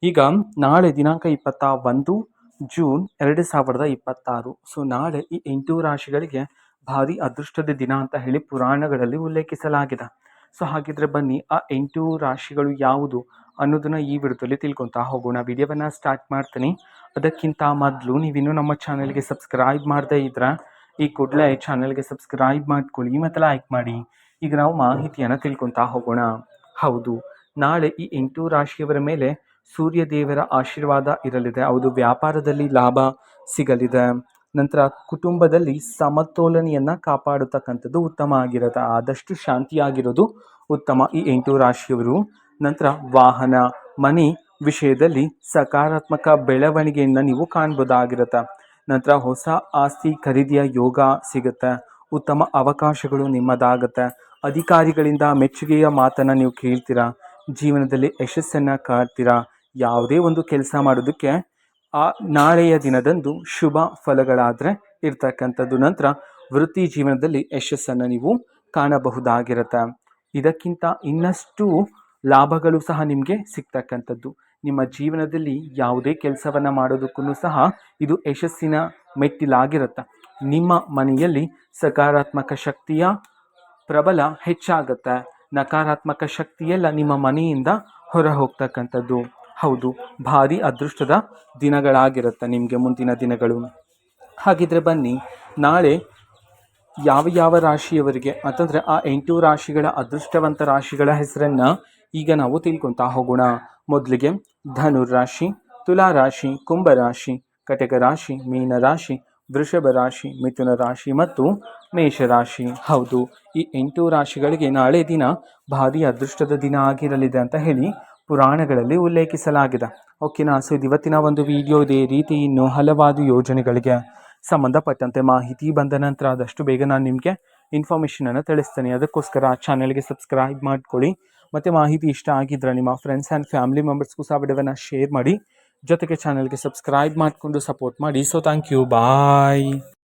ಈಗ ನಾಳೆ ದಿನಾಂಕ 21 ಜೂನ್ 2026. ಸೊ ನಾಳೆ ಈ 8 ರಾಶಿಗಳಿಗೆ ಭಾರಿ ಅದೃಷ್ಟದ ದಿನ ಅಂತ ಹೇಳಿ ಪುರಾಣಗಳಲ್ಲಿ ಉಲ್ಲೇಖಿಸಲಾಗಿದೆ. ಸೊ ಹಾಗಿದ್ರೆ ಬನ್ನಿ ಆ 8 ರಾಶಿಗಳು ಯಾವುದು ಅನ್ನೋದನ್ನ ಈ ವಿಡಿಯೋದಲ್ಲಿ ತಿಳ್ಕೊತಾ ಹೋಗೋಣ. ವಿಡಿಯೋವನ್ನ ಸ್ಟಾರ್ಟ್ ಮಾಡ್ತೀನಿ. ಅದಕ್ಕಿಂತ ಮೊದಲು ನೀವಿನ್ನೂ ನಮ್ಮ ಚಾನೆಲ್ಗೆ ಸಬ್ಸ್ಕ್ರೈಬ್ ಮಾಡದೇ ಇದ್ರೆ ಈ ಕೂಡಲೇ ಚಾನೆಲ್ಗೆ ಸಬ್ಸ್ಕ್ರೈಬ್ ಮಾಡ್ಕೊಳ್ಳಿ ಮತ್ತು ಲೈಕ್ ಮಾಡಿ. ಈಗ ನಾವು ಮಾಹಿತಿಯನ್ನು ತಿಳ್ಕೊತಾ ಹೋಗೋಣ. ಹೌದು, ನಾಳೆ ಈ 8 ರಾಶಿಯವರ ಮೇಲೆ ಸೂರ್ಯ ದೇವರ ಆಶೀರ್ವಾದ ಇರಲಿದೆ. ಹೌದು, ವ್ಯಾಪಾರದಲ್ಲಿ ಲಾಭ ಸಿಗಲಿದೆ. ನಂತರ ಕುಟುಂಬದಲ್ಲಿ ಸಮತೋಲನೆಯನ್ನ ಕಾಪಾಡತಕ್ಕಂಥದ್ದು ಉತ್ತಮ ಆಗಿರುತ್ತೆ. ಆದಷ್ಟು ಶಾಂತಿಯಾಗಿರೋದು ಉತ್ತಮ ಈ 8 ರಾಶಿಯವರು. ನಂತರ ವಾಹನ, ಮನೆ ವಿಷಯದಲ್ಲಿ ಸಕಾರಾತ್ಮಕ ಬೆಳವಣಿಗೆಯನ್ನು ನೀವು ಕಾಣ್ಬೋದಾಗಿರುತ್ತೆ. ನಂತರ ಹೊಸ ಆಸ್ತಿ ಖರೀದಿಯ ಯೋಗ ಸಿಗುತ್ತೆ. ಉತ್ತಮ ಅವಕಾಶಗಳು ನಿಮ್ಮದಾಗುತ್ತೆ. ಅಧಿಕಾರಿಗಳಿಂದ ಮೆಚ್ಚುಗೆಯ ಮಾತನ್ನು ನೀವು ಕೇಳ್ತೀರಾ. ಜೀವನದಲ್ಲಿ ಯಶಸ್ಸನ್ನು ಕಾಡ್ತೀರಾ. ಯಾವುದೇ ಒಂದು ಕೆಲಸ ಮಾಡೋದಕ್ಕೆ ಆ ನಾಳೆಯ ದಿನದಂದು ಶುಭ ಫಲಗಳಾದರೆ ಇರ್ತಕ್ಕಂಥದ್ದು. ನಂತರ ವೃತ್ತಿ ಜೀವನದಲ್ಲಿ ಯಶಸ್ಸನ್ನು ನೀವು ಕಾಣಬಹುದಾಗಿರುತ್ತೆ. ಇದಕ್ಕಿಂತ ಇನ್ನಷ್ಟು ಲಾಭಗಳು ಸಹ ನಿಮಗೆ ಸಿಗ್ತಕ್ಕಂಥದ್ದು. ನಿಮ್ಮ ಜೀವನದಲ್ಲಿ ಯಾವುದೇ ಕೆಲಸವನ್ನು ಮಾಡೋದಕ್ಕೂ ಸಹ ಇದು ಯಶಸ್ಸಿನ ಮೆಟ್ಟಿಲಾಗಿರುತ್ತೆ. ನಿಮ್ಮ ಮನೆಯಲ್ಲಿ ಸಕಾರಾತ್ಮಕ ಶಕ್ತಿಯ ಪ್ರಬಲ ಹೆಚ್ಚಾಗುತ್ತೆ. ನಕಾರಾತ್ಮಕ ಶಕ್ತಿಯೆಲ್ಲ ನಿಮ್ಮ ಮನೆಯಿಂದ ಹೊರ ಹೋಗ್ತಕ್ಕಂಥದ್ದು. ಹೌದು, ಭಾರಿ ಅದೃಷ್ಟದ ದಿನಗಳಾಗಿರುತ್ತೆ ನಿಮಗೆ ಮುಂದಿನ ದಿನಗಳು. ಹಾಗಿದ್ರೆ ಬನ್ನಿ ನಾಳೆ ಯಾವ ರಾಶಿಯವರಿಗೆ ಅಂತಂದರೆ ಆ 8 ರಾಶಿಗಳ ಅದೃಷ್ಟವಂತ ರಾಶಿಗಳ ಹೆಸರನ್ನು ಈಗ ನಾವು ತಿಳ್ಕೊತಾ ಹೋಗೋಣ. ಮೊದಲಿಗೆ ಧನುರಾಶಿ, ತುಲಾ ರಾಶಿ, ಕುಂಭರಾಶಿ, ಕಟಕ ರಾಶಿ, ಮೀನ ರಾಶಿ, ವೃಷಭ ರಾಶಿ, ಮಿಥುನ ರಾಶಿ ಮತ್ತು ಮೇಷರಾಶಿ. ಹೌದು, ಈ 8 ರಾಶಿಗಳಿಗೆ ನಾಳೆ ದಿನ ಭಾರಿ ಅದೃಷ್ಟದ ದಿನ ಆಗಿರಲಿದೆ ಅಂತ ಹೇಳಿ ಪುರಾಣಗಳಲ್ಲಿ ಉಲ್ಲೇಖಿಸಲಾಗಿದೆ. ಓಕೆನಾ? ಸೊ ಇದು ಇವತ್ತಿನ ಒಂದು ವಿಡಿಯೋ. ಇದೇ ರೀತಿ ಇನ್ನು ಹಲವಾರು ಯೋಜನೆಗಳಿಗೆ ಸಂಬಂಧಪಟ್ಟಂತೆ ಮಾಹಿತಿ ಬಂದ ನಂತರ ಆದಷ್ಟು ಬೇಗ ನಾನು ನಿಮಗೆ ಇನ್ಫಾರ್ಮೇಷನನ್ನು ತಿಳಿಸ್ತೇನೆ. ಅದಕ್ಕೋಸ್ಕರ ಚಾನೆಲ್ಗೆ ಸಬ್ಸ್ಕ್ರೈಬ್ ಮಾಡ್ಕೊಳ್ಳಿ. ಮತ್ತು ಮಾಹಿತಿ ಇಷ್ಟ ಆಗಿದ್ರೆ ನಿಮ್ಮ ಫ್ರೆಂಡ್ಸ್ ಆ್ಯಂಡ್ ಫ್ಯಾಮಿಲಿ ಮೆಂಬರ್ಸ್ಗೂ ಸಹ ವಿಡಿಯೋವನ್ನು ಶೇರ್ ಮಾಡಿ. ಜೊತೆಗೆ ಚಾನೆಲ್ಗೆ ಸಬ್ಸ್ಕ್ರೈಬ್ ಮಾಡಿಕೊಂಡು ಸಪೋರ್ಟ್ ಮಾಡಿ. So thank you, bye.